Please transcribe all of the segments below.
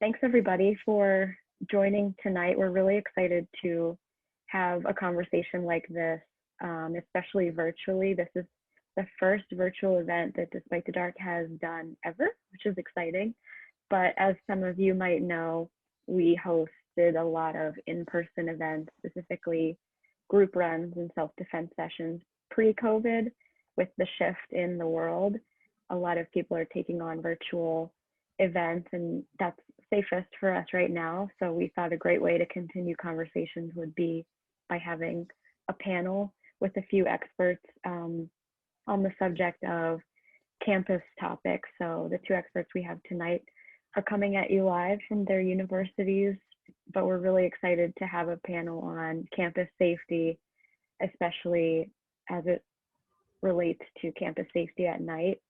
Thanks everybody for joining tonight. We're really excited to have a conversation like this, especially virtually. This is the first virtual event that Despite the Dark has done ever, which is exciting. But as some of you might know, we hosted a lot of in-person events, specifically group runs and self-defense sessions pre-COVID. With the shift in the world, a lot of people are taking on virtual events, and that's safest for us right now. So we thought a great way to continue conversations would be by having a panel with a few experts on the subject of campus topics. So the two experts we have tonight are coming at you live from their universities, but we're really excited to have a panel on campus safety, especially as it relates to campus safety at night.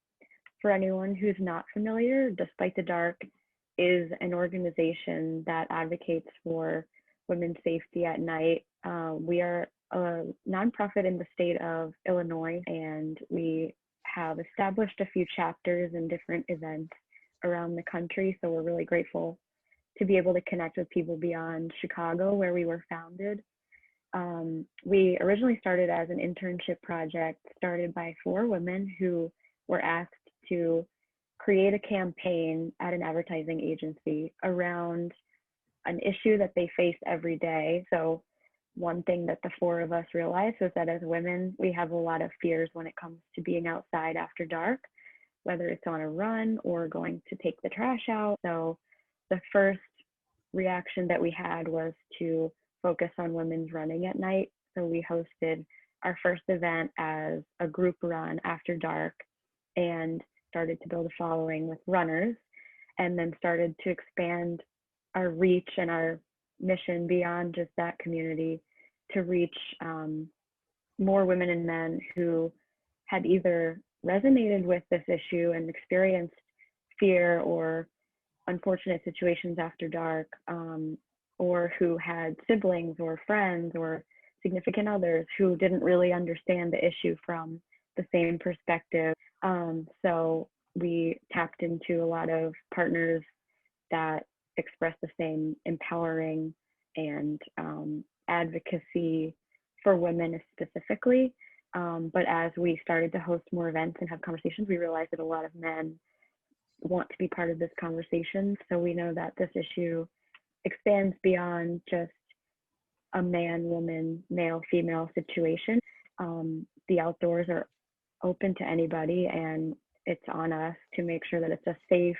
For anyone who's not familiar, Despite the Dark is an organization that advocates for women's safety at night. We are a nonprofit in the state of Illinois, and we have established a few chapters and different events around the country. So we're really grateful to be able to connect with people beyond Chicago, where we were founded. We originally started as an internship project started by 4 women who were asked to create a campaign at an advertising agency around an issue that they face every day. So one thing that the 4 of us realized was that as women, we have a lot of fears when it comes to being outside after dark, whether it's on a run or going to take the trash out. So the first reaction that we had was to focus on women's running at night. So we hosted our first event as a group run after dark and started to build a following with runners, and then started to expand our reach and our mission beyond just that community to reach more women and men who had either resonated with this issue and experienced fear or unfortunate situations after dark, or who had siblings or friends or significant others who didn't really understand the issue from the same perspective. So we tapped into a lot of partners that express the same empowering and advocacy for women specifically. But as we started to host more events and have conversations, we realized that a lot of men want to be part of this conversation. So we know that this issue expands beyond just a man, woman, male, female situation. The outdoors are open to anybody, and it's on us to make sure that it's a safe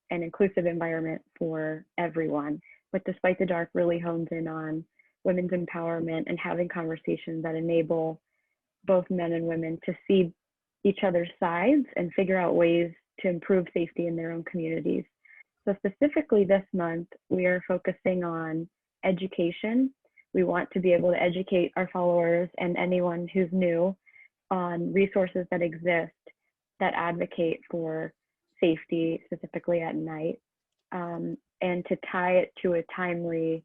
and inclusive environment for everyone. But Despite the Dark really hones in on women's empowerment and having conversations that enable both men and women to see each other's sides and figure out ways to improve safety in their own communities. So specifically this month, we are focusing on education. We want to be able to educate our followers and anyone who's new on resources that exist that advocate for safety, specifically at night. And to tie it to a timely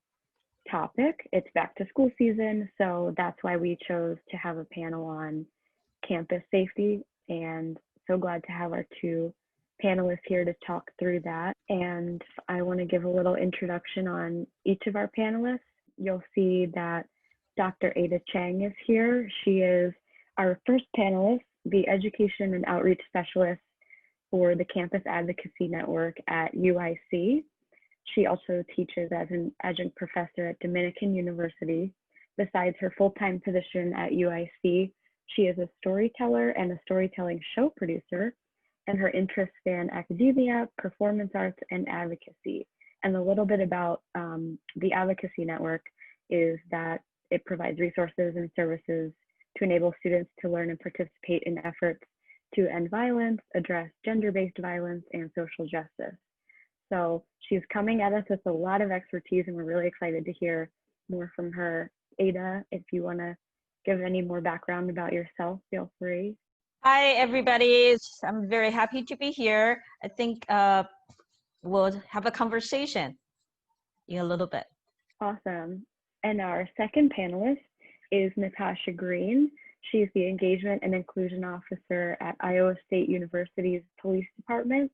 topic, it's back to school season. So that's why we chose to have a panel on campus safety, and so glad to have our 2 panelists here to talk through that. And I want to give a little introduction on each of our panelists. You'll see that Dr. Ada Cheng is here. She is our first panelist, the Education and Outreach Specialist for the Campus Advocacy Network at UIC. She also teaches as an adjunct professor at Dominican University. Besides her full-time position at UIC, she is a storyteller and a storytelling show producer, and her interests span academia, performance arts, and advocacy. And a little bit about the Advocacy Network is that it provides resources and services to enable students to learn and participate in efforts to end violence, address gender-based violence, and social justice. So she's coming at us with a lot of expertise, and we're really excited to hear more from her. Ada, if you want to give any more background about yourself, feel free. Hi, everybody. I'm very happy to be here. I think we'll have a conversation in a little bit. Awesome. And our second panelist is Natasha Green. She's the Engagement and Inclusion Officer at Iowa State University's Police Department.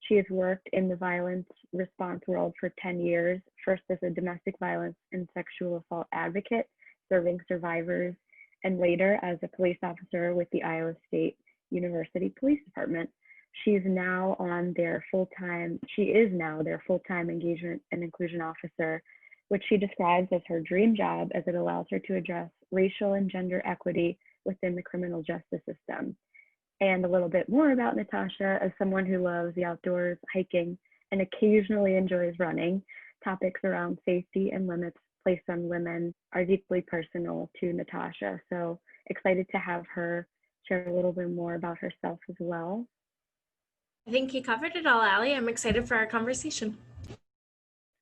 She has worked in the violence response world for 10 years, first as a domestic violence and sexual assault advocate, serving survivors, and later as a police officer with the Iowa State University Police Department. She is now their full-time engagement and inclusion officer, which she describes as her dream job as it allows her to address racial and gender equity within the criminal justice system. And a little bit more about Natasha: as someone who loves the outdoors, hiking, and occasionally enjoys running, topics around safety and limits placed on women are deeply personal to Natasha. So excited to have her share a little bit more about herself as well. I think you covered it all, Allie. I'm excited for our conversation.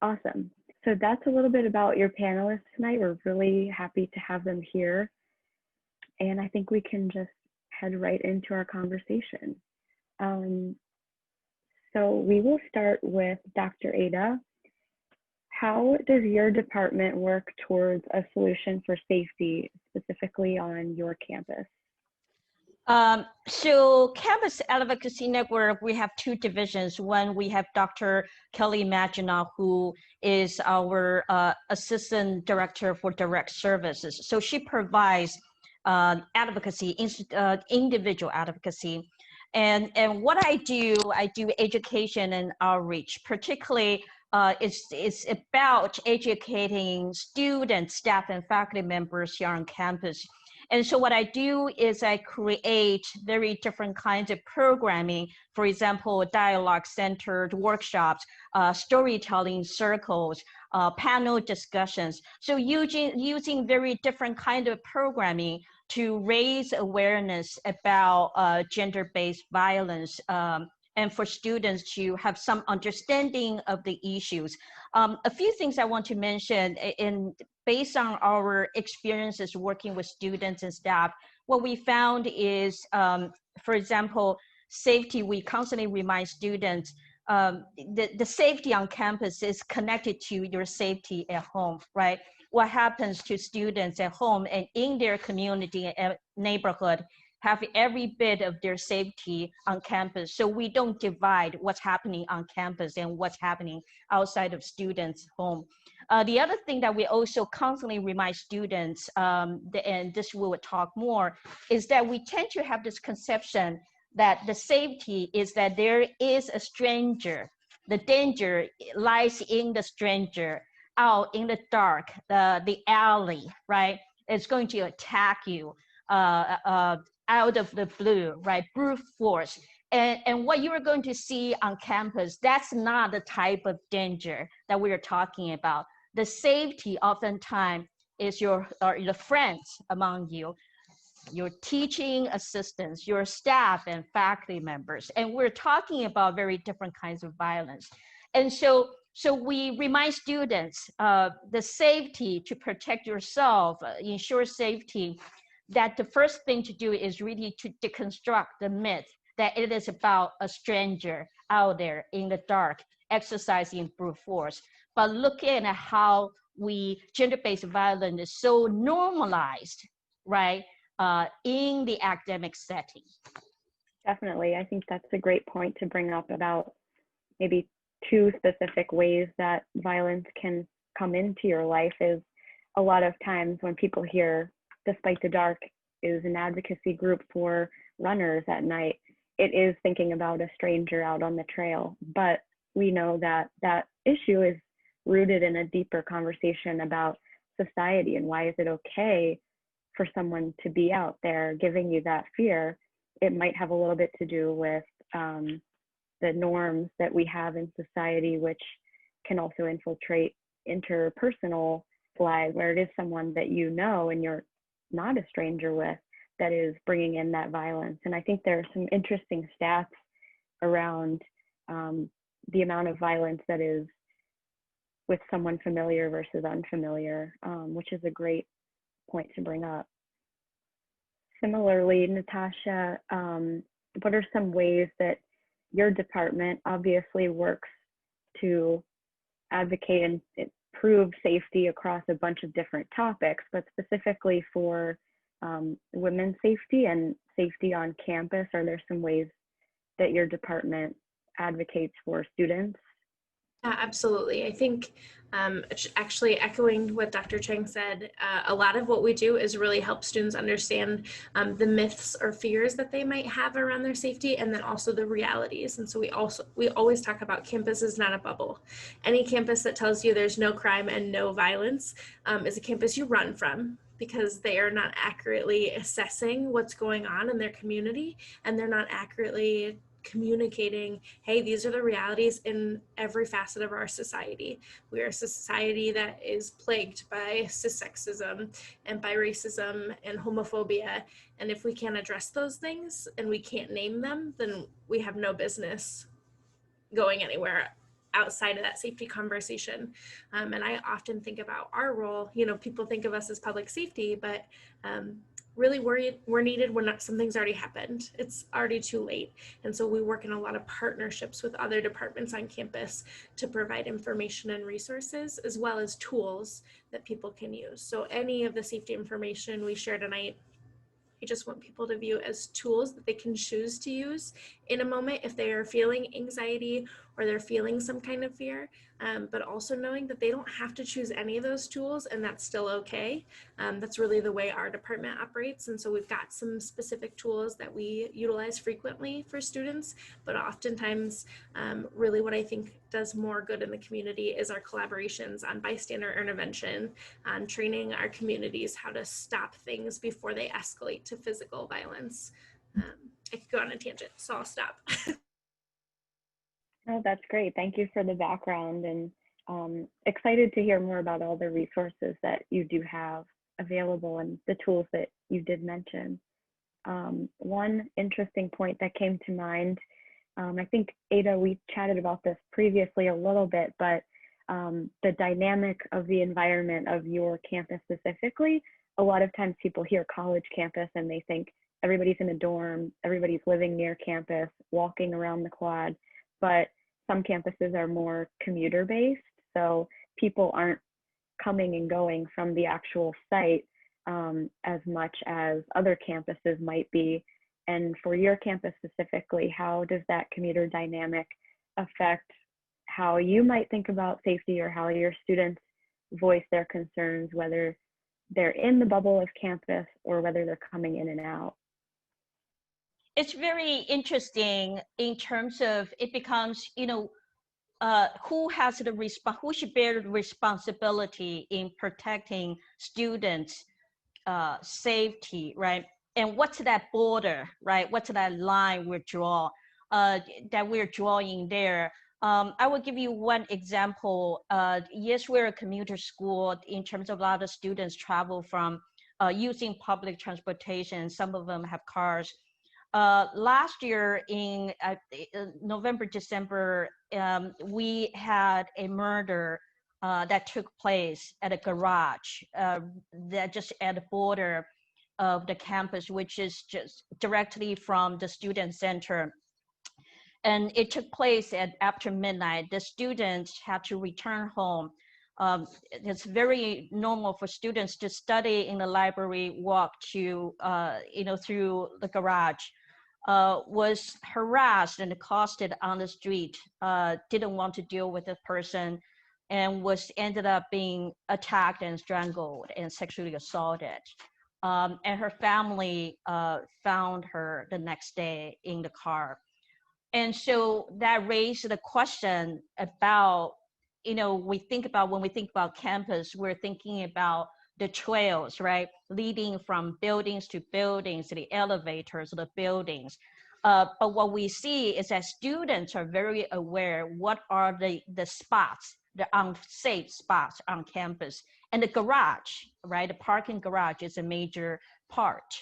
Awesome. So that's a little bit about your panelists tonight. We're really happy to have them here. And I think we can just head right into our conversation. So we will start with Dr. Ada. How does your department work towards a solution for safety, specifically on your campus? So Campus Advocacy Network, we have two divisions. One, we have Dr. Kelly Magina, who is our Assistant Director for Direct Services. So she provides advocacy, individual advocacy. And what I do education and outreach, particularly it's about educating students, staff, and faculty members here on campus. And so what I do is I create very different kinds of programming, for example, dialogue-centered workshops, storytelling circles, panel discussions. So using very different kind of programming to raise awareness about gender-based violence, and for students to have some understanding of the issues. A few things I want to mention based on our experiences working with students and staff. What we found is, for example, safety. We constantly remind students the safety on campus is connected to your safety at home, right? What happens to students at home and in their community and neighborhood have every bit of their safety on campus. So we don't divide what's happening on campus and what's happening outside of students' home. The other thing that we also constantly remind students, and this we will talk more, is that we tend to have this conception that the safety is that there is a stranger. The danger lies in the stranger, out in the dark, the alley, right? It's going to attack you out of the blue, right? Brute force. And what you are going to see on campus, that's not the type of danger that we are talking about. The safety oftentimes is your friends among you, your teaching assistants, your staff and faculty members. And we're talking about very different kinds of violence. And so we remind students the safety to protect yourself, ensure safety, that the first thing to do is really to deconstruct the myth that it is about a stranger out there in the dark exercising brute force, but looking at how gender-based violence is so normalized, right, in the academic setting. Definitely. I think that's a great point to bring up about maybe two specific ways that violence can come into your life. Is a lot of times when people hear Despite the Dark is an advocacy group for runners at night, it is thinking about a stranger out on the trail. But we know that that issue is rooted in a deeper conversation about society and why is it okay for someone to be out there giving you that fear. It might have a little bit to do with the norms that we have in society, which can also infiltrate interpersonal lives, where it is someone that you know and you're not a stranger with that is bringing in that violence. And I think there are some interesting stats around the amount of violence that is with someone familiar versus unfamiliar, which is a great point to bring up. Similarly, Natasha, what are some ways that your department obviously works to advocate and improve safety across a bunch of different topics, but specifically for women's safety and safety on campus? Are there some ways that your department advocates for students? Absolutely. I think actually echoing what Dr. Cheng said, a lot of what we do is really help students understand the myths or fears that they might have around their safety, and then also the realities. And so we always talk about campus is not a bubble. Any campus that tells you there's no crime and no violence is a campus you run from, because they are not accurately assessing what's going on in their community, and they're not accurately communicating, hey, these are the realities in every facet of our society. We are a society that is plagued by cissexism and by racism and homophobia. And if we can't address those things and we can't name them, then we have no business going anywhere outside of that safety conversation. And I often think about our role, people think of us as public safety, but really we're needed when something's already happened. It's already too late. And so we work in a lot of partnerships with other departments on campus to provide information and resources, as well as tools that people can use. So any of the safety information we share tonight, I just want people to view as tools that they can choose to use in a moment if they are feeling anxiety or they're feeling some kind of fear, but also knowing that they don't have to choose any of those tools, and that's still okay. That's really the way our department operates. And so we've got some specific tools that we utilize frequently for students, but oftentimes really what I think does more good in the community is our collaborations on bystander intervention, on training our communities how to stop things before they escalate to physical violence. I could go on a tangent, so I'll stop. Oh, that's great. Thank you for the background, and excited to hear more about all the resources that you do have available and the tools that you did mention. One interesting point that came to mind, I think, Ada, we chatted about this previously a little bit, but the dynamic of the environment of your campus specifically, a lot of times people hear college campus and they think everybody's in a dorm, everybody's living near campus, walking around the quad, but some campuses are more commuter based, so people aren't coming and going from the actual site as much as other campuses might be. And for your campus specifically, how does that commuter dynamic affect how you might think about safety, or how your students voice their concerns, whether they're in the bubble of campus or whether they're coming in and out? It's very interesting in terms of it becomes, who has the who should bear the responsibility in protecting students' safety, right? And what's that border, right? What's that line that we're drawing there? I will give you one example. Yes, we're a commuter school in terms of a lot of students travel from using public transportation. Some of them have cars. Last year in November, December, we had a murder that took place at a garage that just at the border of the campus, which is just directly from the student center. And it took place after midnight. The students had to return home. It's very normal for students to study in the library, walk to, through the garage. Was harassed and accosted on the street, didn't want to deal with the person, and ended up being attacked and strangled and sexually assaulted. And her family found her the next day in the car. And so that raised the question about, when we think about campus, we're thinking about the trails, right? Leading from buildings to buildings, the elevators, the buildings. But what we see is that students are very aware what are the spots, the unsafe spots on campus. And the garage, right? The parking garage is a major part.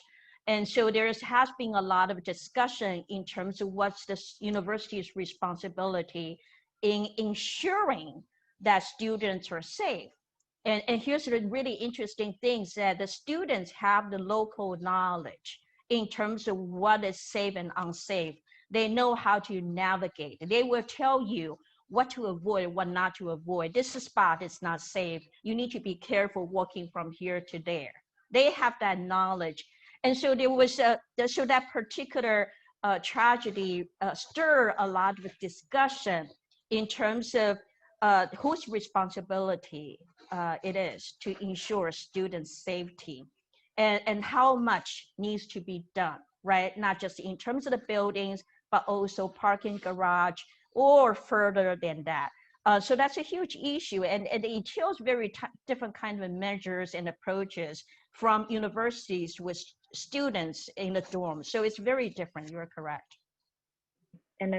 And so there has been a lot of discussion in terms of what's the university's responsibility in ensuring that students are safe. And here's the really interesting things, that the students have the local knowledge in terms of what is safe and unsafe. They know how to navigate. They will tell you what to avoid, what not to avoid. This spot is not safe. You need to be careful walking from here to there. They have that knowledge. And so there was so that particular tragedy stir a lot of discussion in terms of whose responsibility it is to ensure students' safety, and how much needs to be done, right? Not just in terms of the buildings, but also parking garage or further than that. So that's a huge issue, and it entails very different kinds of measures and approaches from universities with students in the dorm. So it's very different. You're correct. And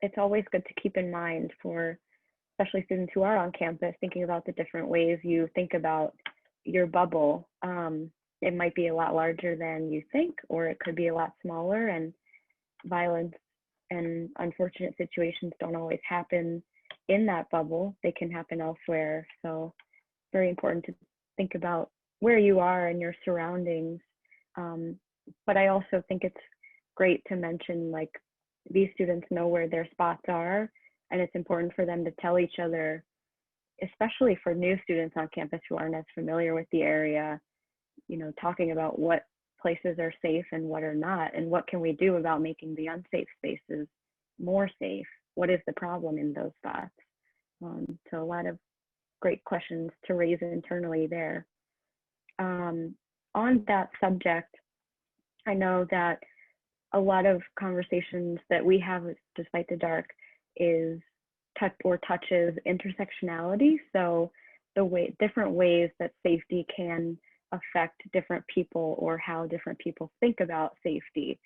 it's always good to keep in mind for especially students who are on campus, thinking about the different ways you think about your bubble. It might be a lot larger than you think, or it could be a lot smaller, and violence and unfortunate situations don't always happen in that bubble. They can happen elsewhere. So very important to think about where you are and your surroundings. But I also think it's great to mention, like, these students know where their spots are, and it's important for them to tell each other, especially for new students on campus who aren't as familiar with the area, you know, talking about what places are safe and what are not, and what can we do about making the unsafe spaces more safe? What is the problem in those spots? So a lot of great questions to raise internally there. On that subject, I know that a lot of conversations that we have with Despite the Dark is touches intersectionality. So different ways that safety can affect different people, or how different people think about safety.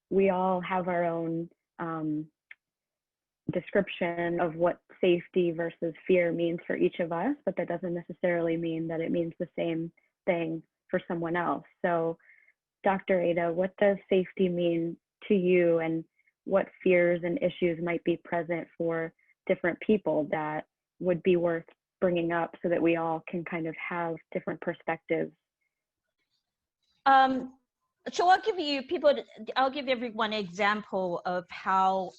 We all have our own description of what safety versus fear means for each of us, but that doesn't necessarily mean that it means the same thing for someone else. So Dr. Ada, what does safety mean to you, and what fears and issues might be present for different people that would be worth bringing up so that we all can kind of have different perspectives? So I'll give everyone an example of how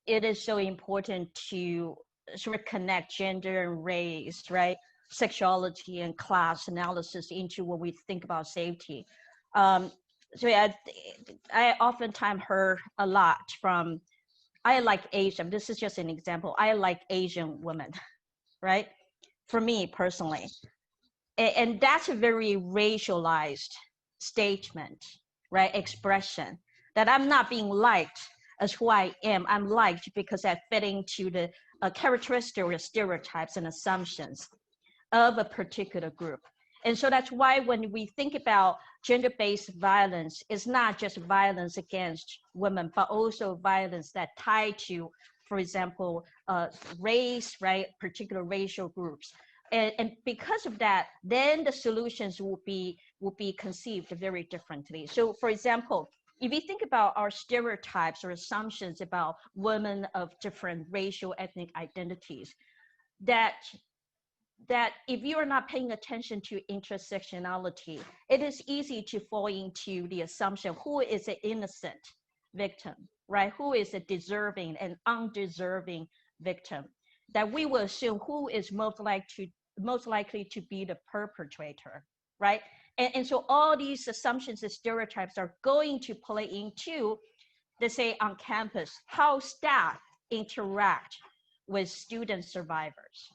it is so important to sort of connect gender and race, right? Sexuality and class analysis into when we think about safety. So I oftentimes heard a lot from, I like Asian, this is just an example, I like Asian women, right? For me personally. And that's a very racialized statement, right? Expression that I'm not being liked as who I am. I'm liked because I fit into the characteristics or stereotypes and assumptions of a particular group. And so that's why when we think about gender-based violence, it's not just violence against women, but also violence that tied to, for example, race, right? Particular racial groups. And because of that, then the solutions will be conceived very differently. So for example, if you think about our stereotypes or assumptions about women of different racial ethnic identities, that if you are not paying attention to intersectionality, it is easy to fall into the assumption who is an innocent victim, right? Who is a deserving and undeserving victim, that we will assume who is most likely to be the perpetrator, right? And so all these assumptions and stereotypes are going to play into, let's say on campus, how staff interact with student survivors.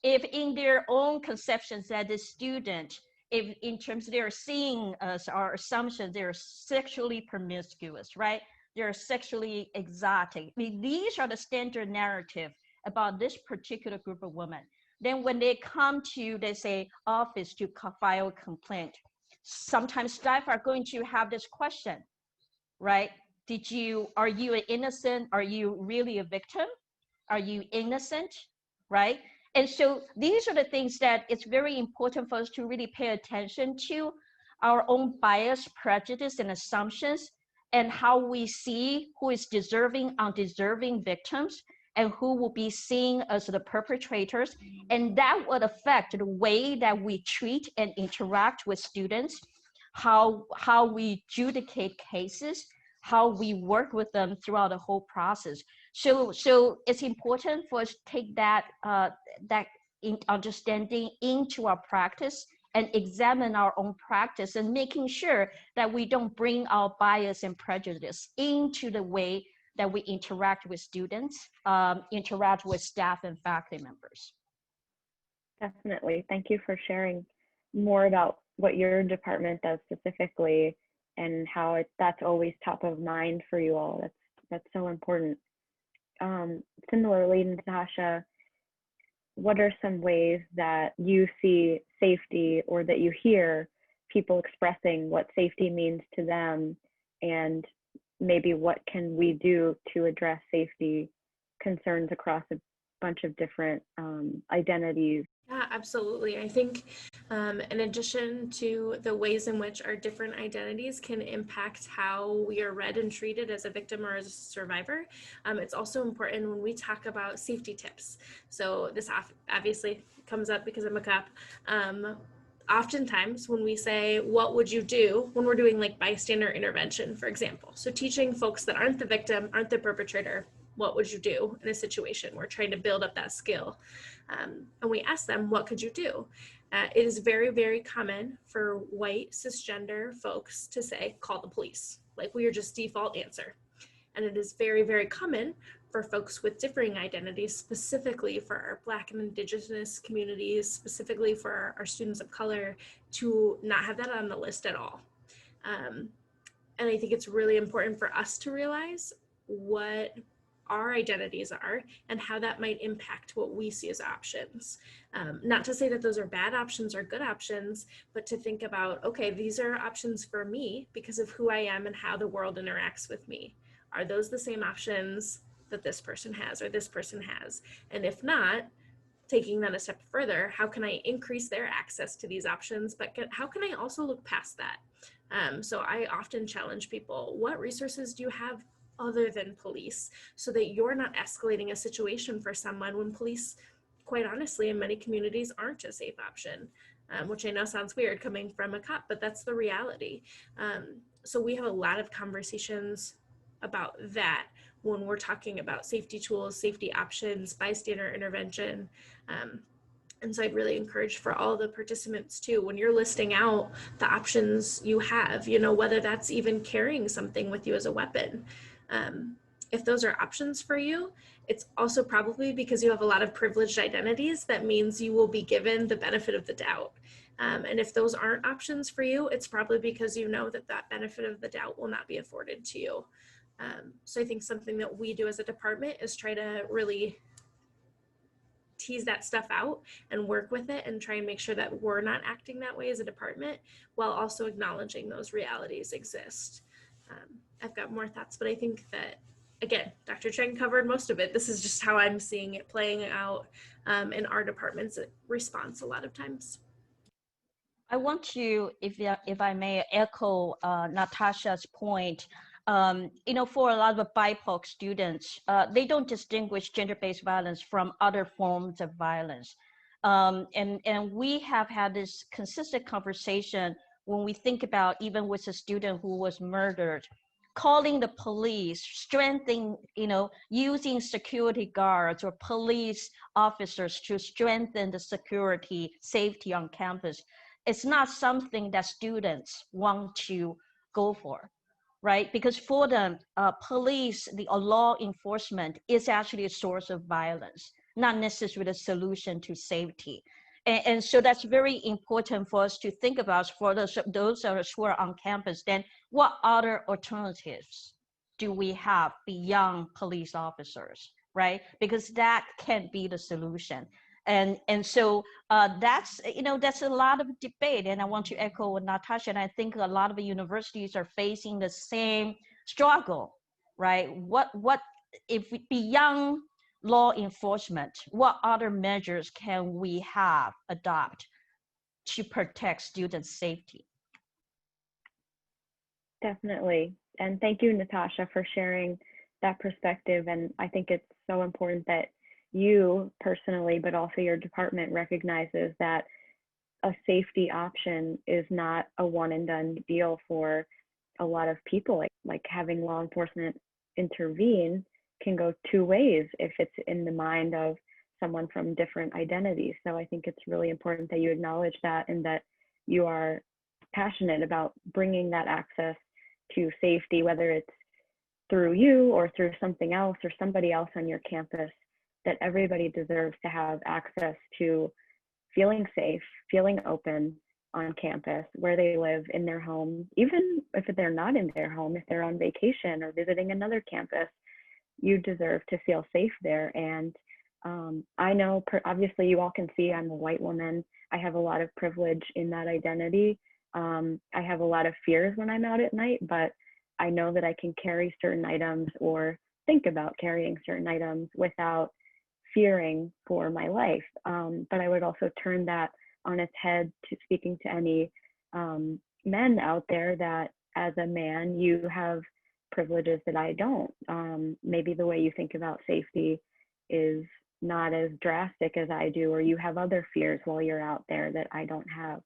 If in their own conceptions that the student, if in terms of they're seeing us, our assumptions, they're sexually promiscuous, right? They're sexually exotic. I mean, these are the standard narrative about this particular group of women. Then when they come to, they say, office to file a complaint, sometimes staff are going to have this question, right? Are you an innocent? Are you really a victim? Are you innocent, right? And so these are the things that it's very important for us to really pay attention to, our own bias, prejudice, and assumptions, and how we see who is deserving, undeserving victims, and who will be seen as the perpetrators. And that would affect the way that we treat and interact with students, how we adjudicate cases, how we work with them throughout the whole process. So it's important for us to take that understanding into our practice and examine our own practice and making sure that we don't bring our bias and prejudice into the way that we interact with students, interact with staff and faculty members. Definitely. Thank you for sharing more about what your department does specifically and how that's always top of mind for you all. That's so important. Similarly, Natasha, what are some ways that you see safety, or that you hear people expressing what safety means to them, and maybe what can we do to address safety concerns across a bunch of different identities? Yeah, absolutely. I think in addition to the ways in which our different identities can impact how we are read and treated as a victim or as a survivor, it's also important when we talk about safety tips. So this obviously comes up because I'm a cop. Oftentimes when we say, what would you do when we're doing like bystander intervention, for example, so teaching folks that aren't the victim, aren't the perpetrator, what would you do in a situation? We're trying to build up that skill. And we ask them, what could you do? It is very, very common for white cisgender folks to say, call the police. Like, we are just default answer. And it is very, very common for folks with differing identities, specifically for our Black and Indigenous communities, specifically for our students of color, to not have that on the list at all. And I think it's really important for us to realize what our identities are and how that might impact what we see as options. Not to say that those are bad options or good options, but to think about, okay, these are options for me because of who I am and how the world interacts with me. Are those the same options that this person has or this person has? And if not, taking that a step further, how can I increase their access to these options, but how can I also look past that? So I often challenge people, what resources do you have other than police, so that you're not escalating a situation for someone when police, quite honestly, in many communities aren't a safe option, which I know sounds weird coming from a cop, but that's the reality. So we have a lot of conversations about that when we're talking about safety tools, safety options, bystander intervention. And so I'd really encourage for all the participants too, when you're listing out the options you have, you know, whether that's even carrying something with you as a weapon. If those are options for you, it's also probably because you have a lot of privileged identities. That means you will be given the benefit of the doubt. And if those aren't options for you, it's probably because you know that that benefit of the doubt will not be afforded to you. So I think something that we do as a department is try to really tease that stuff out and work with it and try and make sure that we're not acting that way as a department, while also acknowledging those realities exist. I've got more thoughts, but I think that, again, Dr. Cheng covered most of it. This is just how I'm seeing it playing out in our department's response a lot of times. I want to, if I may, echo Natasha's point. You know, for a lot of BIPOC students, they don't distinguish gender-based violence from other forms of violence. And we have had this consistent conversation when we think about, even with a student who was murdered, calling the police, strengthening, you know, using security guards or police officers to strengthen the security, safety on campus. It's not something that students want to go for, right? Because for them, police, the law enforcement is actually a source of violence, not necessarily a solution to safety. And so that's very important for us to think about. For those of us who are on campus, then what other alternatives do we have beyond police officers, right? Because that can be the solution. And so that's, you know, that's a lot of debate. And I want to echo what Natasha, and I think a lot of the universities are facing the same struggle, right? What if beyond law enforcement, what other measures can we adopt to protect students' safety? Definitely. And thank you, Natasha, for sharing that perspective. And I think it's so important that you personally, but also your department, recognizes that a safety option is not a one and done deal for a lot of people. Like having law enforcement intervene can go two ways if it's in the mind of someone from different identities. So I think it's really important that you acknowledge that, and that you are passionate about bringing that access to safety, whether it's through you or through something else or somebody else on your campus, that everybody deserves to have access to feeling safe, feeling open on campus, where they live, in their home, even if they're not in their home, if they're on vacation or visiting another campus, you deserve to feel safe there. And I know, obviously, you all can see I'm a white woman. I have a lot of privilege in that identity. I have a lot of fears when I'm out at night, but I know that I can carry certain items or think about carrying certain items without fearing for my life. But I would also turn that on its head to speaking to any men out there that as a man, you have privileges that I don't. Maybe the way you think about safety is not as drastic as I do, or you have other fears while you're out there that I don't have.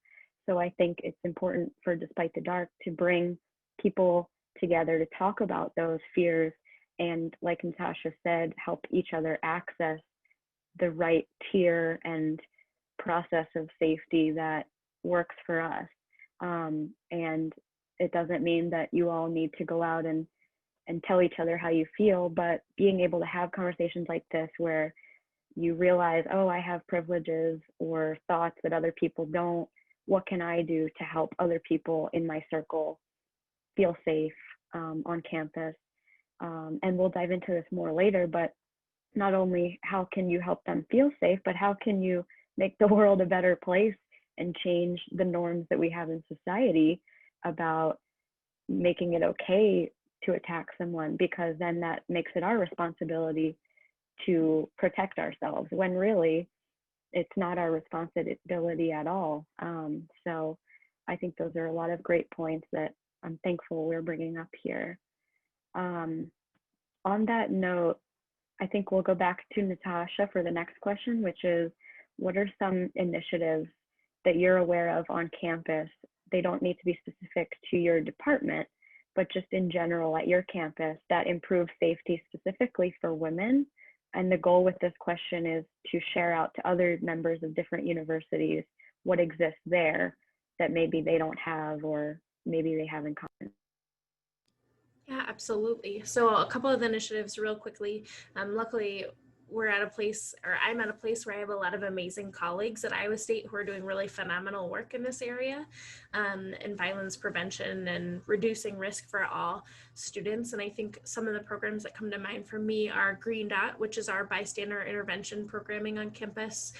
So I think it's important for Despite the Dark to bring people together to talk about those fears and, like Natasha said, help each other access the right tier and process of safety that works for us. And it doesn't mean that you all need to go out and tell each other how you feel, but being able to have conversations like this where you realize, oh, I have privileges or thoughts that other people don't. What can I do to help other people in my circle feel safe on campus? And we'll dive into this more later, but not only how can you help them feel safe, but how can you make the world a better place and change the norms that we have in society about making it okay to attack someone, because then that makes it our responsibility to protect ourselves, when really it's not our responsibility at all. So I think those are a lot of great points that I'm thankful we're bringing up here. On that note, I think we'll go back to Natasha for the next question, which is, what are some initiatives that you're aware of on campus? They don't need to be specific to your department, but just in general at your campus that improve safety specifically for women. And the goal with this question is to share out to other members of different universities what exists there that maybe they don't have or maybe they have in common. Yeah, absolutely. So a couple of initiatives real quickly. Luckily, we're at a place, or I'm at a place where I have a lot of amazing colleagues at Iowa State who are doing really phenomenal work in this area, in violence prevention and reducing risk for all students. And I think some of the programs that come to mind for me are Green Dot, which is our bystander intervention programming on campus.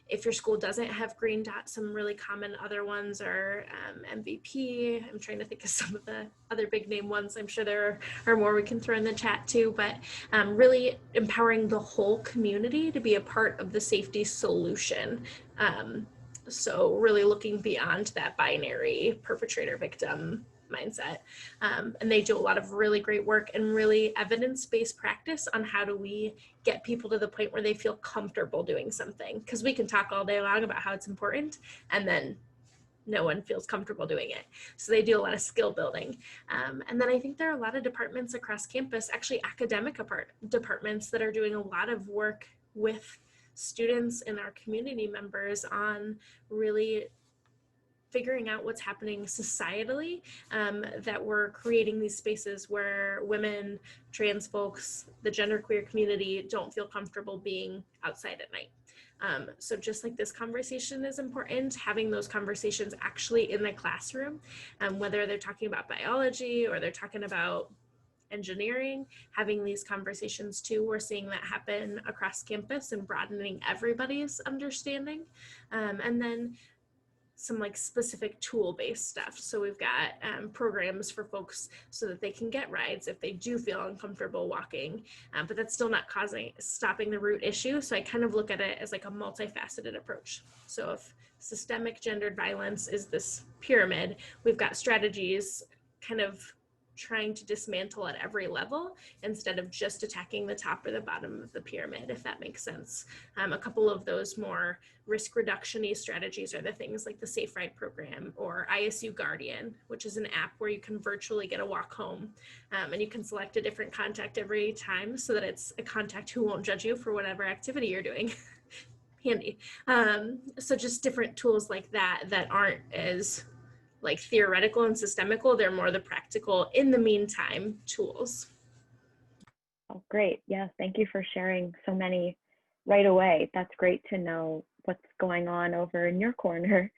If your school doesn't have Green Dot, some really common other ones are MVP. I'm trying to think of some of the other big name ones. I'm sure there are more we can throw in the chat too, but really empowering the whole community to be a part of the safety solution. So really looking beyond that binary perpetrator-victim mindset. And they do a lot of really great work and really evidence-based practice on how do we get people to the point where they feel comfortable doing something. Because we can talk all day long about how it's important, and then no one feels comfortable doing it. So they do a lot of skill building. And then I think there are a lot of departments across campus, actually academic departments, that are doing a lot of work with students and our community members on really figuring out what's happening societally, that we're creating these spaces where women, trans folks, the genderqueer community don't feel comfortable being outside at night. So just like this conversation is important, having those conversations actually in the classroom, whether they're talking about biology or they're talking about engineering, having these conversations too. We're seeing that happen across campus and broadening everybody's understanding. And then some like specific tool-based stuff. So we've got programs for folks so that they can get rides if they do feel uncomfortable walking, but that's still not stopping the root issue. So I kind of look at it as like a multifaceted approach. So if systemic gendered violence is this pyramid, we've got strategies kind of trying to dismantle at every level instead of just attacking the top or the bottom of the pyramid, if that makes sense. A couple of those more risk reduction-y strategies are the things like the Safe Ride program or ISU Guardian, which is an app where you can virtually get a walk home, and you can select a different contact every time so that it's a contact who won't judge you for whatever activity you're doing. handy. So just different tools like that that aren't as like theoretical and systemical. They're more the practical, in the meantime, tools. Oh, great. Yes, thank you for sharing so many right away. That's great to know what's going on over in your corner.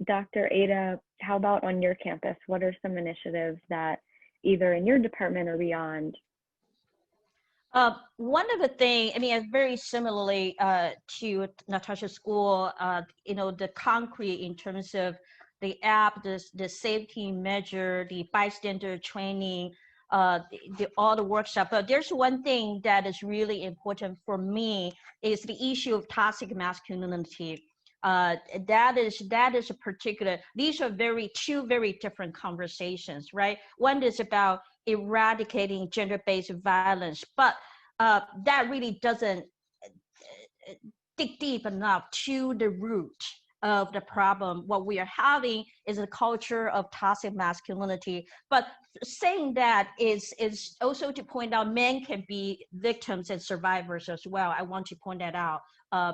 Dr. Ada, how about on your campus? What are some initiatives that either in your department or beyond? One of the things, I mean, very similarly to Natasha's school, the concrete in terms of the app, the safety measure, the bystander training, all the workshop. But there's one thing that is really important for me is the issue of toxic masculinity. That is a particular, these are two very different conversations, right? One is about eradicating gender-based violence, but that really doesn't dig deep enough to the root of the problem. What we are having is a culture of toxic masculinity. But saying that is also to point out men can be victims and survivors as well. I want to point that out,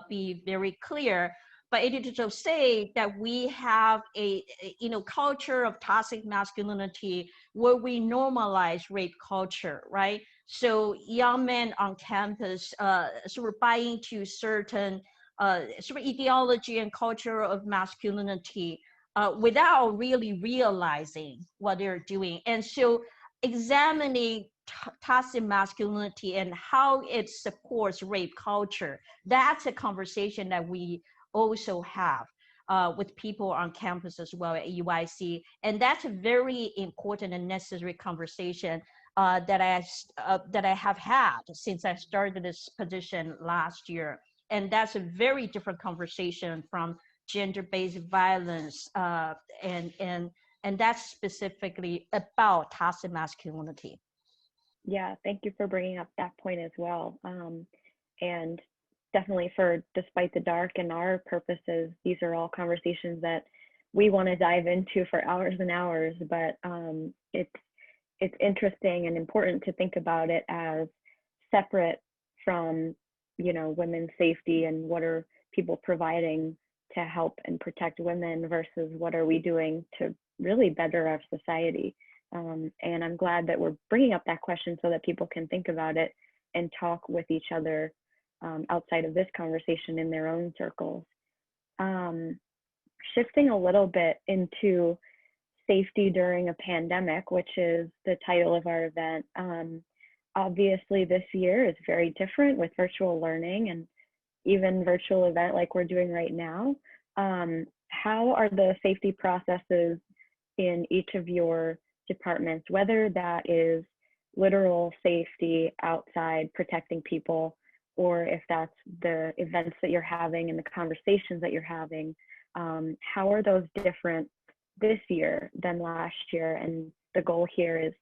be very clear. But it is to say that we have a culture of toxic masculinity where we normalize rape culture, right? So young men on campus sort of buy into certain sort of ideology and culture of masculinity without really realizing what they're doing. And so examining toxic masculinity and how it supports rape culture, that's a conversation that we also have with people on campus as well at UIC. And that's a very important and necessary conversation that I have had since I started this position last year. And that's a very different conversation from gender-based violence, and that's specifically about toxic masculinity. Yeah, thank you for bringing up that point as well. And definitely for Despite the Dark and our purposes, these are all conversations that we want to dive into for hours and hours, but it's interesting and important to think about it as separate from, women's safety and what are people providing to help and protect women versus what are we doing to really better our society. And I'm glad that we're bringing up that question so that people can think about it and talk with each other outside of this conversation in their own circles. Shifting a little bit into safety during a pandemic, which is the title of our event. Obviously, this year is very different with virtual learning and even virtual event like we're doing right now. How are the safety processes in each of your departments, whether that is literal safety outside protecting people, or if that's the events that you're having and the conversations that you're having? How are those different this year than last year? And the goal here is,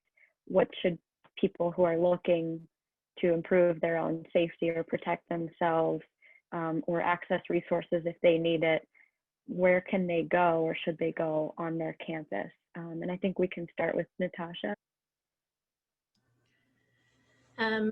what should people who are looking to improve their own safety or protect themselves or access resources if they need it, where can they go or should they go on their campus? And I think we can start with Natasha.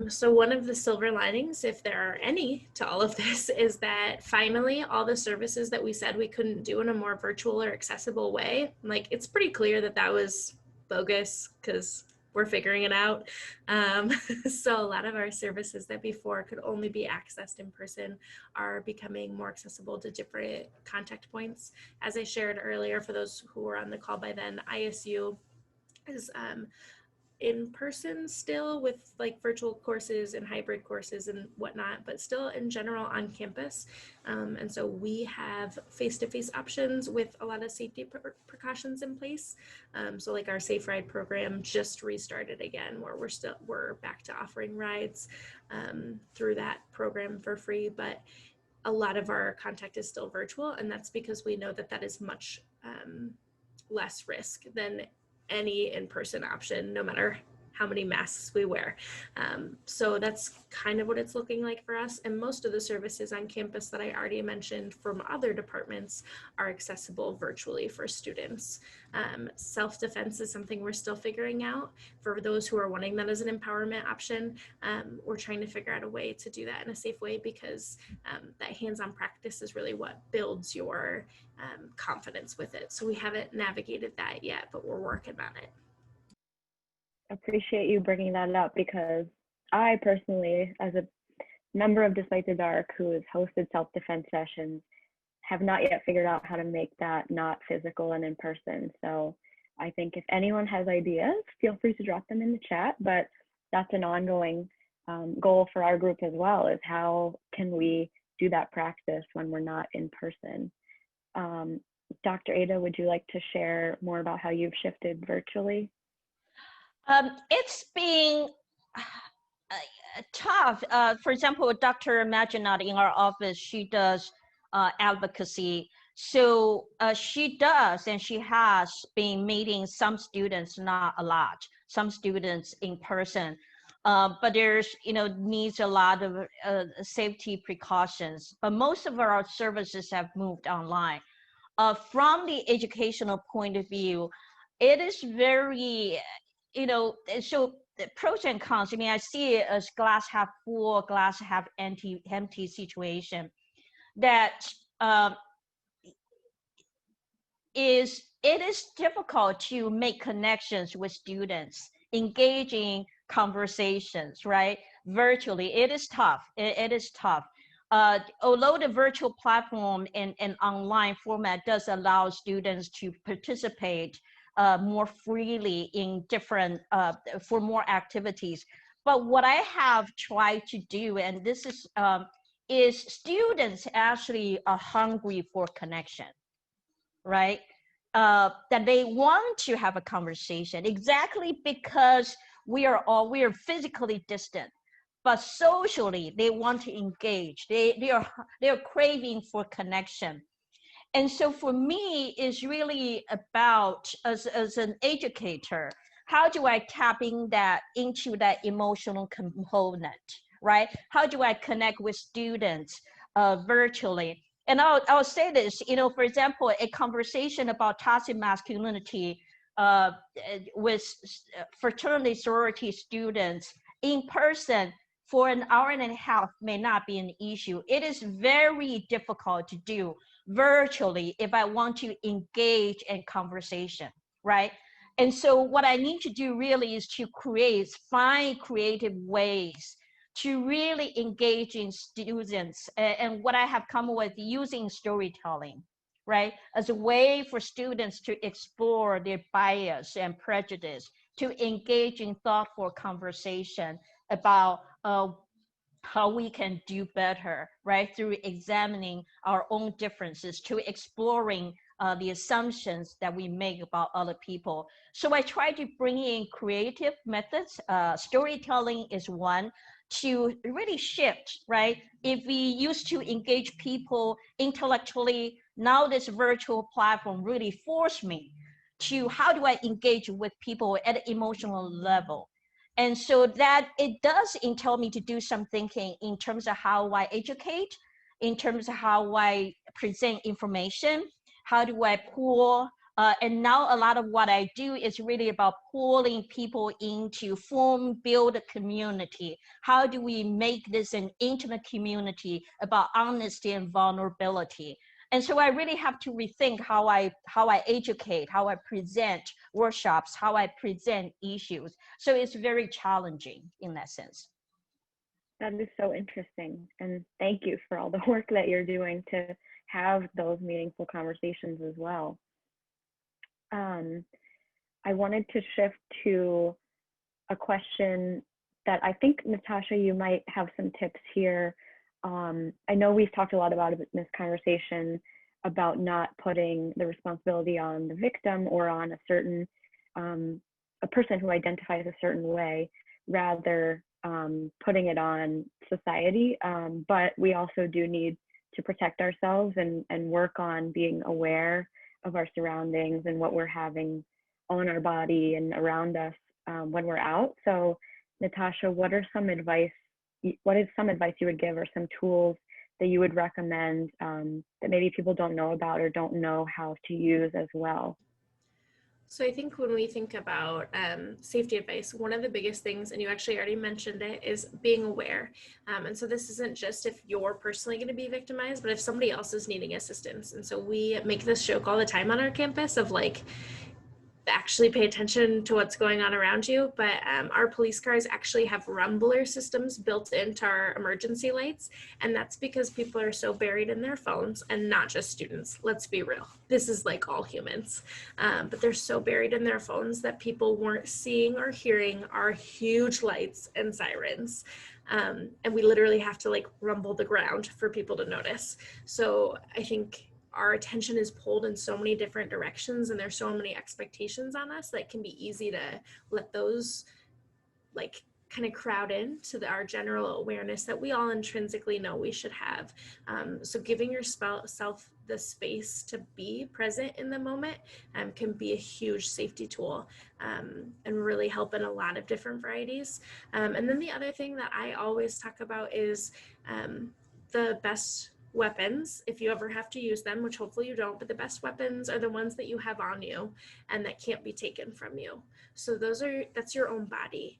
So one of the silver linings, if there are any to all of this, is that finally all the services that we said we couldn't do in a more virtual or accessible way, like it's pretty clear that that was bogus because we're figuring it out. So a lot of our services that before could only be accessed in person are becoming more accessible to different contact points. As I shared earlier, for those who were on the call by then, ISU is in person still with like virtual courses and hybrid courses and whatnot, but still in general on campus. And so we have face-to-face options with a lot of safety precautions in place. So like our Safe Ride program just restarted again, where we're back to offering rides through that program for free, but a lot of our contact is still virtual, and that's because we know that that is much less risk than any in-person option, no matter how many masks we wear. So that's kind of what it's looking like for us. And most of the services on campus that I already mentioned from other departments are accessible virtually for students. Self-defense is something we're still figuring out. For those who are wanting that as an empowerment option, we're trying to figure out a way to do that in a safe way, because that hands-on practice is really what builds your confidence with it. So we haven't navigated that yet, but we're working on it. Appreciate you bringing that up, because I personally, as a member of Despite the Dark who has hosted self-defense sessions, have not yet figured out how to make that not physical and in person. So I think if anyone has ideas, feel free to drop them in the chat, but that's an ongoing goal for our group as well, is how can we do that practice when we're not in person. Dr. Ada, would you like to share more about how you've shifted virtually? It's been tough. For example, Dr. Maginot in our office, she does advocacy. So she does, and she has been meeting some students, not a lot, some students in person. But there's, needs a lot of safety precautions. But most of our services have moved online. From the educational point of view, it is very, so the pros and cons. I mean, I see it as glass half full, glass half empty situation. That it is difficult to make connections with students, engaging conversations, right? Virtually, it is tough. It is tough. Although the virtual platform and online format does allow students to participate more freely in different, for more activities. But what I have tried to do, and this is students actually are hungry for connection, right? That they want to have a conversation, exactly because we are physically distant, but socially they want to engage. They are craving for connection. And so for me, it's really about, as an educator, how do I tap into that emotional component, right? How do I connect with students virtually? And I'll say this, for example, a conversation about toxic masculinity with fraternity sorority students in person for an hour and a half may not be an issue. It is very difficult to do virtually if I want to engage in conversation, right? And so what I need to do really is to find creative ways to really engage in students. And what I have come with using storytelling, right? As a way for students to explore their bias and prejudice, to engage in thoughtful conversation about how we can do better, right? Through examining our own differences, to exploring the assumptions that we make about other people. So I try to bring in creative methods. Storytelling is one, to really shift, right? If we used to engage people intellectually, now this virtual platform really forced me to, how do I engage with people at an emotional level? And so that it does entail me to do some thinking in terms of how I educate, in terms of how I present information, how do I pull, and now a lot of what I do is really about pulling people into build a community. How do we make this an intimate community about honesty and vulnerability? And so I really have to rethink how I educate, how I present workshops, how I present issues. So it's very challenging in that sense. That is so interesting. And thank you for all the work that you're doing to have those meaningful conversations as well. I wanted to shift to a question that I think, Natasha, you might have some tips here. I know we've talked a lot about in this conversation about not putting the responsibility on the victim or on a person who identifies a certain way, rather putting it on society. But we also do need to protect ourselves and work on being aware of our surroundings and what we're having on our body and around us. when we're out. So Natasha, what is some advice you would give, or some tools that you would recommend that maybe people don't know about or don't know how to use as well? So I think when we think about safety advice, one of the biggest things, and you actually already mentioned it, is being aware. And so this isn't just if you're personally going to be victimized, but if somebody else is needing assistance. And so we make this joke all the time on our campus of like, actually pay attention to what's going on around you. But our police cars actually have rumbler systems built into our emergency lights. And that's because people are so buried in their phones, and not just students. Let's be real. This is like all humans. But they're so buried in their phones that people weren't seeing or hearing our huge lights and sirens. And we literally have to like rumble the ground for people to notice. So I think our attention is pulled in so many different directions, and there's so many expectations on us that it can be easy to let those like kind of crowd into our general awareness that we all intrinsically know we should have. So giving yourself the space to be present in the moment can be a huge safety tool, and really help in a lot of different varieties. And then the other thing that I always talk about is the best weapons, if you ever have to use them, which hopefully you don't, but the best weapons are the ones that you have on you and that can't be taken from you. So that's your own body.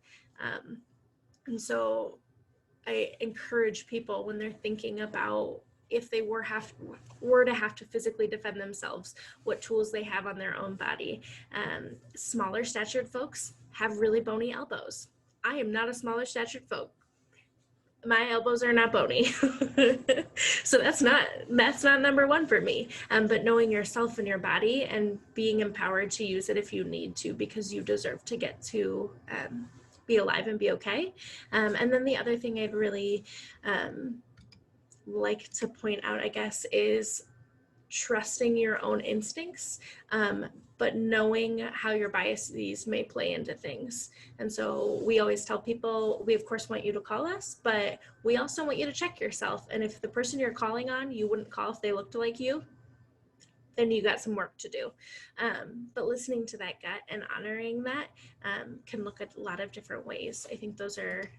And so I encourage people, when they're thinking about if they were to have to physically defend themselves, what tools they have on their own body. Smaller statured folks have really bony elbows. I am not a smaller statured folk. My elbows are not bony. So that's not number one for me. But knowing yourself and your body and being empowered to use it if you need to, because you deserve to get to be alive and be okay. And then the other thing I'd really like to point out, I guess, is trusting your own instincts, but knowing how your biases may play into things. And so we always tell people, we of course want you to call us, but we also want you to check yourself. And if the person you're calling on, you wouldn't call if they looked like you, then you got some work to do. But listening to that gut and honoring that can look at a lot of different ways. I think those are,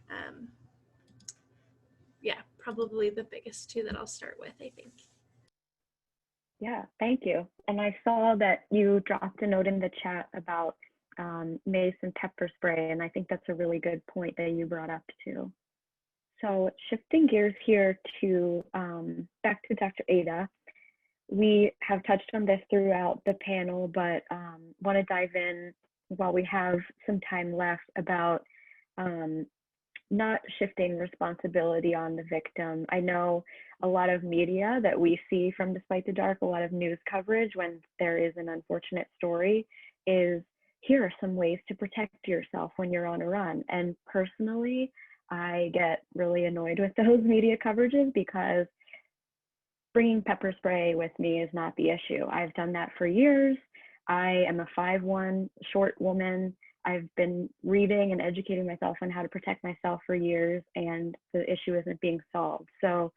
probably the biggest two that I'll start with, I think. Yeah, thank you. And I saw that you dropped a note in the chat about mace and pepper spray, and I think that's a really good point that you brought up too. So shifting gears here to back to Dr. Ada, we have touched on this throughout the panel, but want to dive in while we have some time left about not shifting responsibility on the victim. I know a lot of media that we see from Despite the Dark, a lot of news coverage when there is an unfortunate story is, here are some ways to protect yourself when you're on a run. And personally, I get really annoyed with those media coverages because bringing pepper spray with me is not the issue. I've done that for years. I am a 5'1" short woman. I've been reading and educating myself on how to protect myself for years, and the issue isn't being solved. So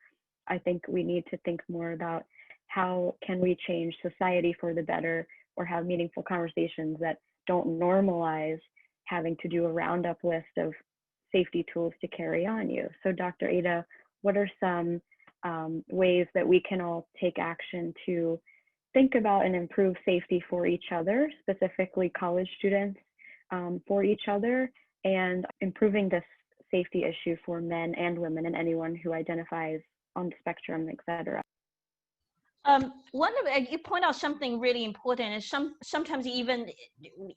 I think we need to think more about how can we change society for the better, or have meaningful conversations that don't normalize having to do a roundup list of safety tools to carry on you. So Dr. Ada, what are some ways that we can all take action to think about and improve safety for each other, specifically college students, for each other, and improving this safety issue for men and women and anyone who identifies on the spectrum, etc. You point out something really important, and sometimes even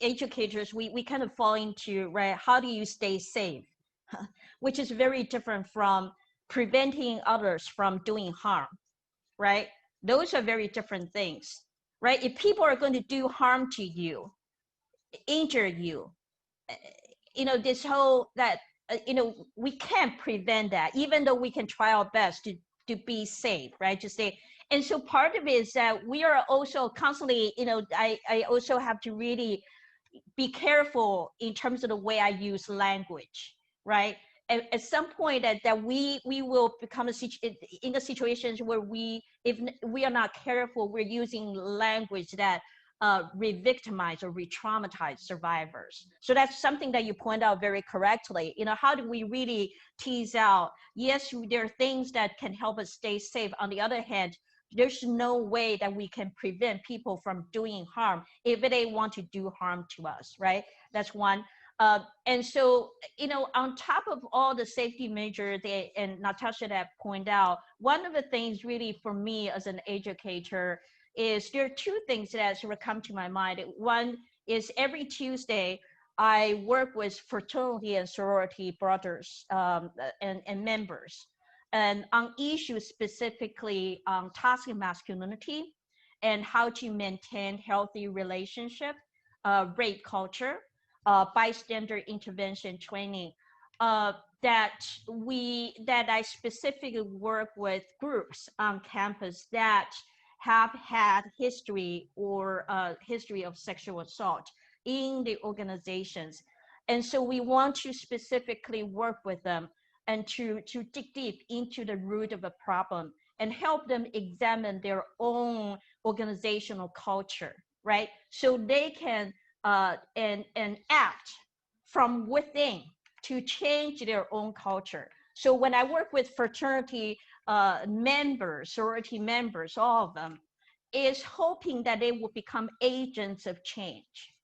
educators, we kind of fall into, right, how do you stay safe, which is very different from preventing others from doing harm, right? Those are very different things, right? If people are going to do harm to you, injure you, this whole that we can't prevent that, even though we can try our best to be safe, right? To stay. And so part of it is that we are also constantly, I also have to really be careful in terms of the way I use language, right? At some point that we will become in the situations where if we are not careful, we're using language that re-victimize or re-traumatize survivors. So that's something that you point out very correctly. You know, how do we really tease out, yes, there are things that can help us stay safe. On the other hand, there's no way that we can prevent people from doing harm if they want to do harm to us, right? That's one. And so, you know, on top of all the safety measures and Natasha that point out, one of the things really for me as an educator is there are two things that sort of come to my mind. One is every Tuesday, I work with fraternity and sorority brothers and members, and on issues specifically on toxic masculinity and how to maintain healthy relationship, rape culture, bystander intervention training, that I specifically work with groups on campus that have had history or history of sexual assault in the organizations. And so we want to specifically work with them and to dig deep into the root of the problem and help them examine their own organizational culture, right? So they can and act from within to change their own culture. So when I work with fraternity members, sorority members, all of them, is hoping that they will become agents of change,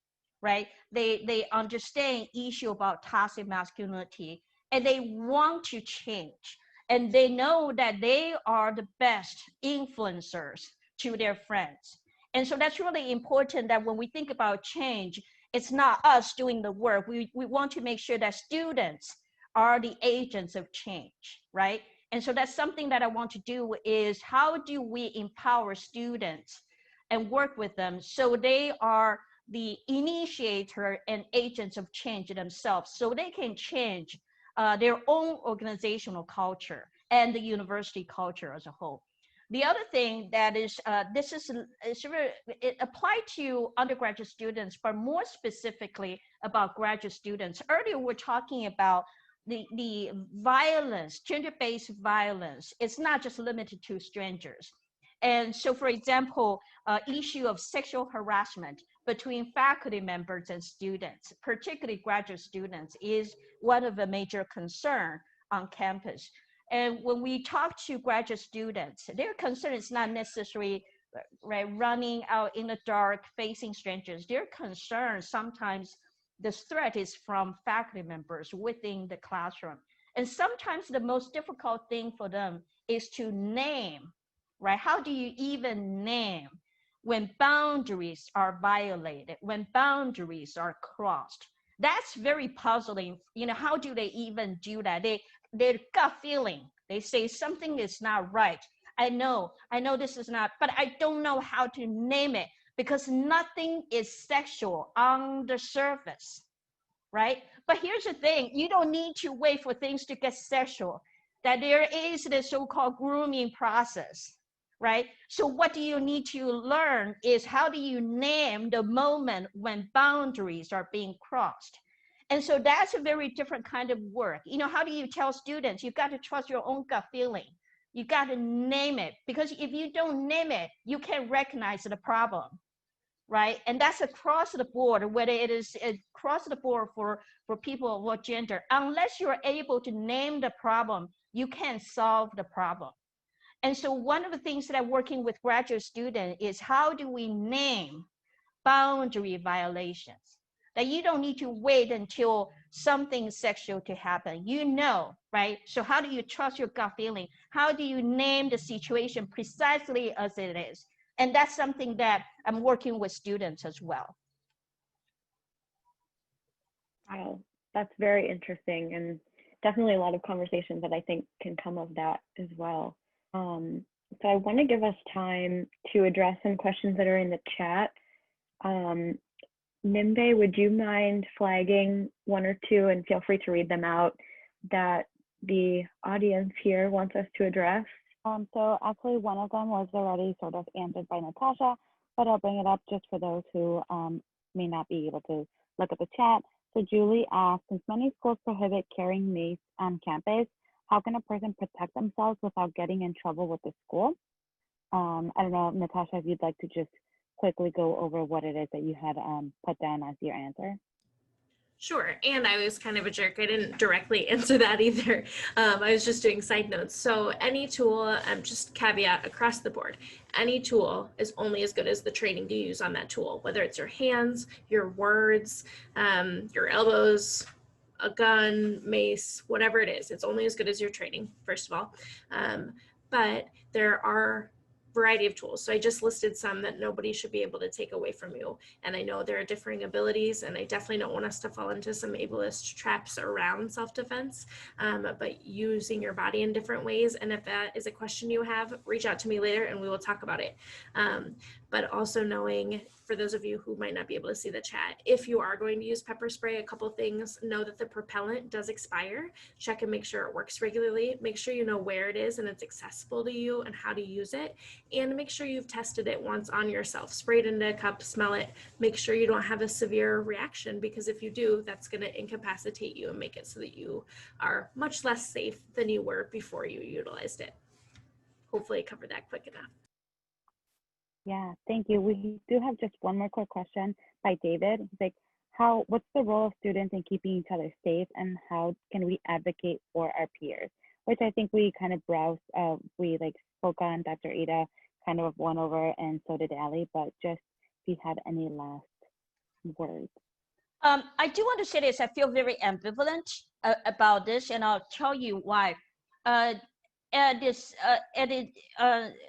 right? They understand issue about toxic masculinity and they want to change. And they know that they are the best influencers to their friends. And so that's really important that when we think about change, it's not us doing the work. We want to make sure that students are the agents of change, right? And so that's something that I want to do is how do we empower students and work with them so they are the initiator and agents of change themselves, so they can change their own organizational culture and the university culture as a whole. The other thing that is, it applied to undergraduate students, but more specifically about graduate students. Earlier, we're talking about the violence, gender-based violence. It's not just limited to strangers. And so, for example, issue of sexual harassment between faculty members and students, particularly graduate students, is one of the major concerns on campus. And when we talk to graduate students, their concern is not necessarily right, running out in the dark, facing strangers. Their concern sometimes the threat is from faculty members within the classroom. And sometimes the most difficult thing for them is to name, right? How do you even name when boundaries are violated, when boundaries are crossed? That's very puzzling. You know, how do they even do that? Their gut feeling, they say something is not right. I know this is not, but I don't know how to name it because nothing is sexual on the surface, right? But here's the thing, you don't need to wait for things to get sexual, that there is the so-called grooming process, right? So what do you need to learn is how do you name the moment when boundaries are being crossed? And so that's a very different kind of work. You know, how do you tell students, you've got to trust your own gut feeling. You got to name it, because if you don't name it, you can't recognize the problem, right? And that's across the board, whether it is across the board for people of what gender. Unless you're able to name the problem, you can't solve the problem. And so one of the things that I'm working with graduate students is how do we name boundary violations? That you don't need to wait until something sexual to happen, you know, right? So how do you trust your gut feeling? How do you name the situation precisely as it is? And that's something that I'm working with students as well. Wow, that's very interesting, and definitely a lot of conversations that I think can come of that as well. So I want to give us time to address some questions that are in the chat. Nimbe, would you mind flagging one or two, and feel free to read them out, that the audience here wants us to address? So actually one of them was already sort of answered by Natasha, but I'll bring it up just for those who may not be able to look at the chat. So Julie asked, since many schools prohibit carrying mace on campus, how can a person protect themselves without getting in trouble with the school? I don't know, Natasha, if you'd like to just quickly go over what it is that you had put down as your answer? Sure. And I was kind of a jerk. I didn't directly answer that either. I was just doing side notes. So any tool, just caveat across the board, any tool is only as good as the training you use on that tool, whether it's your hands, your words, your elbows, a gun, mace, whatever it is. It's only as good as your training, first of all. But there are variety of tools. So I just listed some that nobody should be able to take away from you. And I know there are differing abilities, and I definitely don't want us to fall into some ableist traps around self-defense, but using your body in different ways. And if that is a question you have, reach out to me later and we will talk about it. But also knowing, for those of you who might not be able to see the chat, if you are going to use pepper spray, a couple things: know that the propellant does expire. Check and make sure it works regularly. Make sure you know where it is and it's accessible to you and how to use it. And make sure you've tested it once on yourself. Spray it into a cup, smell it. Make sure you don't have a severe reaction, because if you do, that's going to incapacitate you and make it so that you are much less safe than you were before you utilized it. Hopefully I covered that quick enough. Yeah, thank you. We do have just one more quick question by David. He's like, what's the role of students in keeping each other safe, and how can we advocate for our peers? Which I think we kind of we spoke on. Dr. Ada kind of went over, and so did Ali, but just if you had any last words. I do want to say this. I feel very ambivalent about this, and I'll tell you why. At this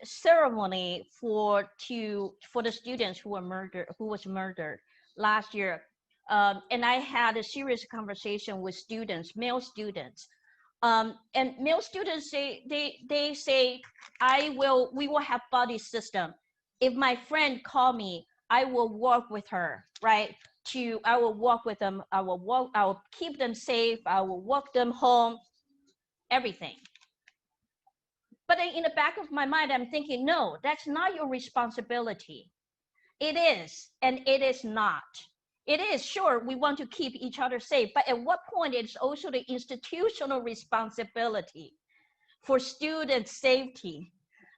ceremony for the students who was murdered last year, and I had a serious conversation with students, male students, and male students say they say we will have buddy system. If my friend call me, I will walk with her, right? I will walk with them. I will keep them safe. I will walk them home, everything. But then in the back of my mind, I'm thinking, no, that's not your responsibility. It is, and it is not. It is, sure, we want to keep each other safe, but at what point it's also the institutional responsibility for student safety?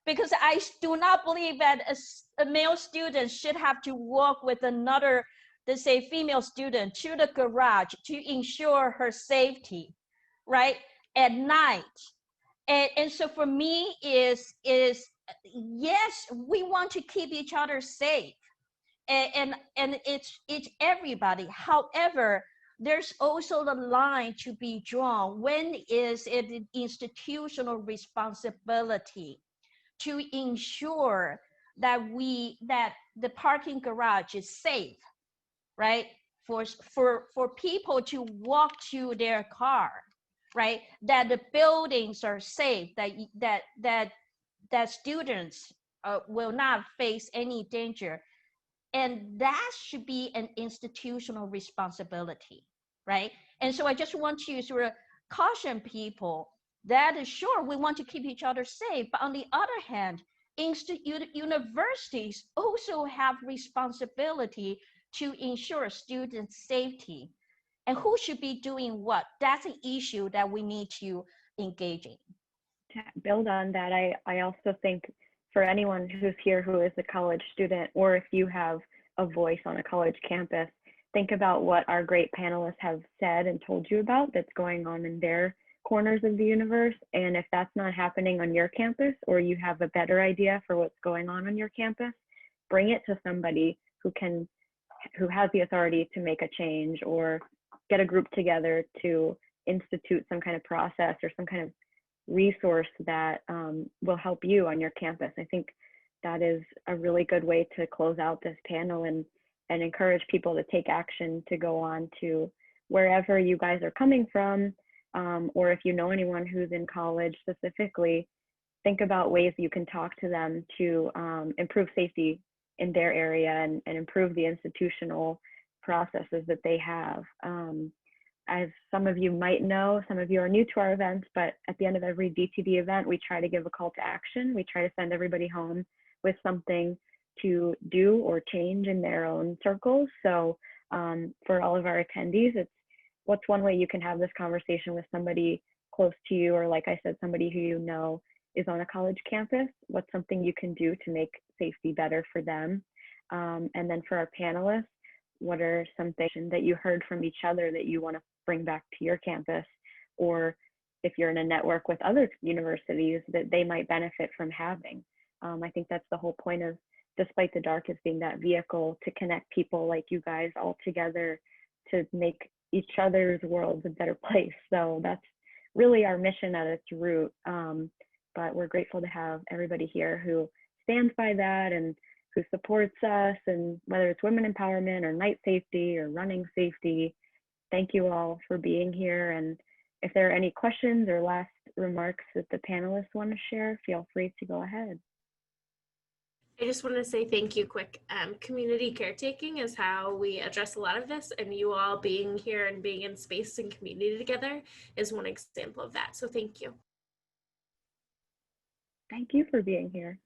Because I do not believe that a male student should have to walk with another, let's say, female student to the garage to ensure her safety, right, at night. And so for me is yes, we want to keep each other safe, and it's everybody. However, there's also the line to be drawn. When is it an institutional responsibility to ensure that the parking garage is safe, right, for people to walk to their car, right? That the buildings are safe, that students will not face any danger. And that should be an institutional responsibility, right? And so I just want to sort of caution people that sure, we want to keep each other safe, but on the other hand, universities also have responsibility to ensure student safety. And who should be doing what? That's an issue that we need to engage in. To build on that, I also think for anyone who's here who is a college student, or if you have a voice on a college campus, think about what our great panelists have said and told you about that's going on in their corners of the universe. And if that's not happening on your campus, or you have a better idea for what's going on your campus, bring it to somebody who has the authority to make a change, or get a group together to institute some kind of process or some kind of resource that will help you on your campus. I think that is a really good way to close out this panel and encourage people to take action to go on to wherever you guys are coming from, or if you know anyone who's in college specifically, think about ways you can talk to them to improve safety in their area and improve the institutional processes that they have. As some of you might know, some of you are new to our events, but at the end of every DTD event, we try to give a call to action. We try to send everybody home with something to do or change in their own circles. So for all of our attendees, it's what's one way you can have this conversation with somebody close to you, or like I said, somebody who you know is on a college campus. What's something you can do to make safety better for them? And then for our panelists, what are some things that you heard from each other that you want to bring back to your campus? Or if you're in a network with other universities that they might benefit from having. I think that's the whole point of Despite the Dark, is being that vehicle to connect people like you guys all together to make each other's worlds a better place. So that's really our mission at its root. But we're grateful to have everybody here who stands by that and who supports us, and whether it's women empowerment or night safety or running safety. Thank you all for being here. And if there are any questions or last remarks that the panelists want to share, feel free to go ahead. I just want to say thank you quick. Community caretaking is how we address a lot of this, and you all being here and being in space and community together is one example of that. So thank you. Thank you for being here.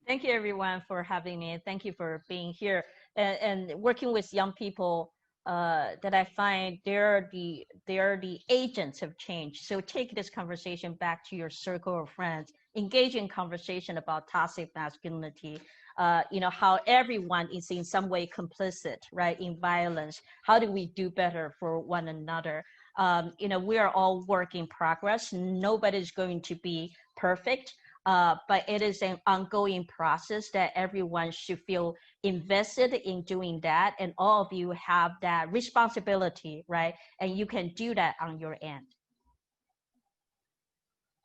Thank you, everyone, for having me. Thank you for being here and working with young people. That I find they're the agents of change. So take this conversation back to your circle of friends. Engage in conversation about toxic masculinity. How everyone is in some way complicit, right, in violence. How do we do better for one another? We are all work in progress. Nobody's going to be perfect. But it is an ongoing process that everyone should feel invested in doing that. And all of you have that responsibility, right? And you can do that on your end.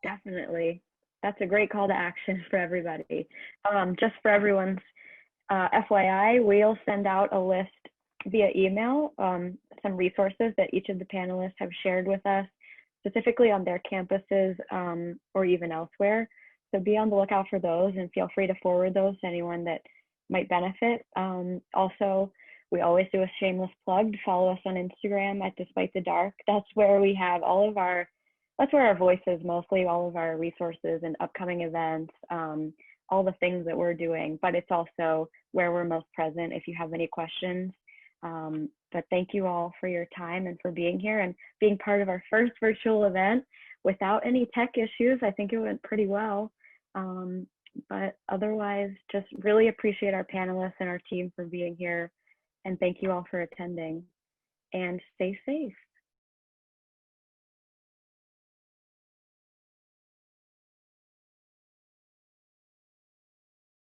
Definitely. That's a great call to action for everybody. Just for everyone's FYI, we'll send out a list via email, some resources that each of the panelists have shared with us, specifically on their campuses or even elsewhere. So be on the lookout for those and feel free to forward those to anyone that might benefit. Also, we always do a shameless plug to follow us on Instagram at Despite the Dark. That's where we have that's where our voice is mostly, all of our resources and upcoming events, all the things that we're doing, but it's also where we're most present if you have any questions. But thank you all for your time and for being here and being part of our first virtual event without any tech issues. I think it went pretty well. But otherwise, just really appreciate our panelists and our team for being here. And thank you all for attending. And stay safe.